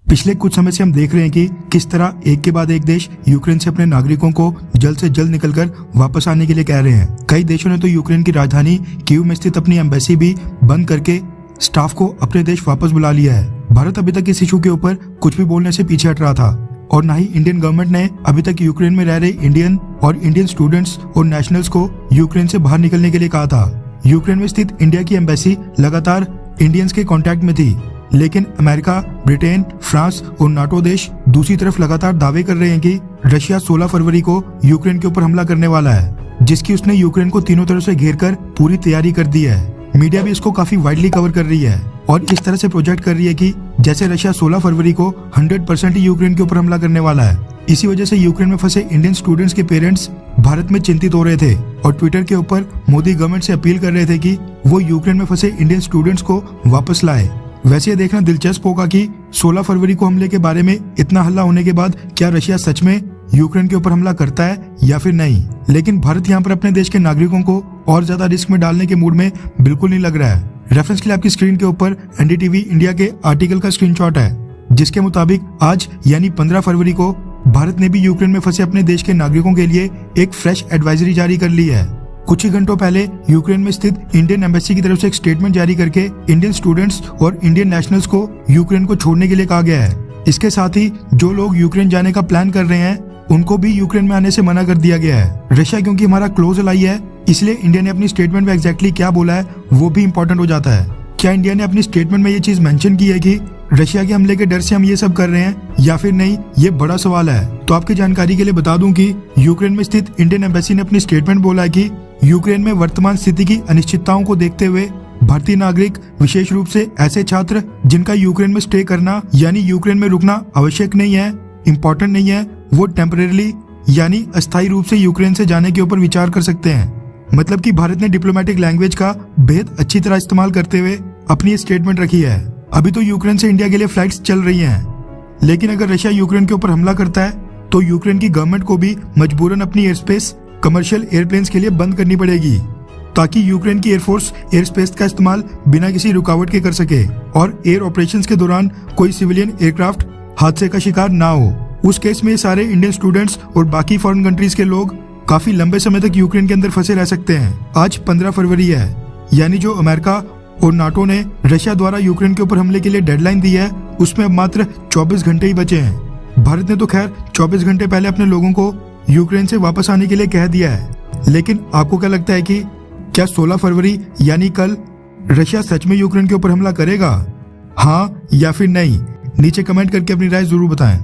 पिछले कुछ समय से हम देख रहे हैं कि किस तरह एक के बाद एक देश यूक्रेन से अपने नागरिकों को जल्द से जल्द निकलकर वापस आने के लिए कह रहे हैं। कई देशों ने तो यूक्रेन की राजधानी कीव में स्थित अपनी एम्बेसी भी बंद करके स्टाफ को अपने देश वापस बुला लिया है। भारत अभी तक इस इशू के ऊपर कुछ भी बोलने से पीछे हट रहा था और न ही इंडियन गवर्नमेंट ने अभी तक यूक्रेन में रह रहे इंडियन स्टूडेंट्स और नेशनल्स को यूक्रेन से बाहर निकलने के लिए कहा था। यूक्रेन में स्थित इंडिया की एम्बेसी लगातार इंडियंस के कांटेक्ट में थी, लेकिन अमेरिका, ब्रिटेन, फ्रांस और नाटो देश दूसरी तरफ लगातार दावे कर रहे हैं कि रशिया 16 फरवरी को यूक्रेन के ऊपर हमला करने वाला है, जिसकी उसने यूक्रेन को तीनों तरफ से घेर कर पूरी तैयारी कर दी है। मीडिया भी इसको काफी वाइडली कवर कर रही है और इस तरह से प्रोजेक्ट कर रही है कि जैसे रशिया 16 फरवरी को 100% ही यूक्रेन के ऊपर हमला करने वाला है। इसी वजह से यूक्रेन में फंसे इंडियन स्टूडेंट्स के पेरेंट्स भारत में चिंतित हो रहे थे और ट्विटर के ऊपर मोदी गवर्नमेंट से अपील कर रहे थे कि वो यूक्रेन में फंसे इंडियन स्टूडेंट्स को वापस लाए। वैसे ये देखना दिलचस्प होगा कि 16 फरवरी को हमले के बारे में इतना हल्ला होने के बाद क्या रशिया सच में यूक्रेन के ऊपर हमला करता है या फिर नहीं। लेकिन भारत यहाँ पर अपने देश के नागरिकों को और ज्यादा रिस्क में डालने के मूड में बिल्कुल नहीं लग रहा है। रेफरेंस के लिए आपकी स्क्रीन के ऊपर एनडीटीवी इंडिया के आर्टिकल का स्क्रीनशॉट है, जिसके मुताबिक आज यानी 15 फरवरी को भारत ने भी यूक्रेन में फंसे अपने देश के नागरिकों के लिए एक फ्रेश एडवाइजरी जारी कर ली है। कुछ ही घंटों पहले यूक्रेन में स्थित इंडियन एम्बेसी की तरफ से एक स्टेटमेंट जारी करके इंडियन स्टूडेंट्स और इंडियन नेशनल्स को यूक्रेन को छोड़ने के लिए कहा गया है। इसके साथ ही जो लोग यूक्रेन जाने का प्लान कर रहे हैं उनको भी यूक्रेन में आने से मना कर दिया गया है। रशिया क्योंकि हमारा क्लोज अलाई है, इसलिए इंडिया ने अपनी स्टेटमेंट में एग्जैक्टली क्या बोला है वो भी इम्पोर्टेंट हो जाता है। क्या इंडिया ने अपनी स्टेटमेंट में ये चीज मेंशन की है कि रशिया के हमले के डर से हम ये सब कर रहे हैं या फिर नहीं, ये बड़ा सवाल है। तो आपकी जानकारी के लिए बता दूं कि यूक्रेन में स्थित इंडियन एम्बेसी ने अपनी स्टेटमेंट बोला है कि यूक्रेन में वर्तमान स्थिति की अनिश्चितताओं को देखते हुए भारतीय नागरिक, विशेष रूप से ऐसे छात्र जिनका यूक्रेन में स्टे करना यानी यूक्रेन में रुकना आवश्यक नहीं है, इम्पोर्टेंट नहीं है, वो टेम्परेरी यानी अस्थायी रूप से यूक्रेन से जाने के ऊपर विचार कर सकते हैं। मतलब कि भारत ने डिप्लोमेटिक लैंग्वेज का बेहद अच्छी तरह इस्तेमाल करते हुए अपनी स्टेटमेंट रखी है। अभी तो यूक्रेन से इंडिया के लिए फ्लाइट्स चल रही हैं, लेकिन अगर रशिया यूक्रेन के ऊपर हमला करता है तो यूक्रेन की गवर्नमेंट को भी मजबूरन अपनी एयर स्पेस कमर्शियल एयरप्लेन्स के लिए बंद करनी पड़ेगी, ताकि यूक्रेन की एयरफोर्स एयर स्पेस का इस्तेमाल बिना किसी रुकावट के कर सके और एयर ऑपरेशंस के दौरान कोई सिविलियन एयरक्राफ्ट हादसे का शिकार ना हो। उस केस में सारे इंडियन स्टूडेंट्स और बाकी फॉरेन कंट्रीज के लोग काफी लंबे समय तक यूक्रेन के अंदर फंसे रह सकते हैं। आज 15 फरवरी है, यानी जो अमेरिका और नाटो ने रशिया द्वारा यूक्रेन के ऊपर हमले के लिए डेडलाइन दी है उसमें अब मात्र 24 घंटे ही बचे हैं। भारत ने तो खैर 24 घंटे पहले अपने लोगों को यूक्रेन से वापस आने के लिए कह दिया है, लेकिन आपको क्या लगता है कि क्या 16 फरवरी यानी कल रशिया सच में यूक्रेन के ऊपर हमला करेगा, हाँ या फिर नहीं? नीचे कमेंट करके अपनी राय जरूर बताएं।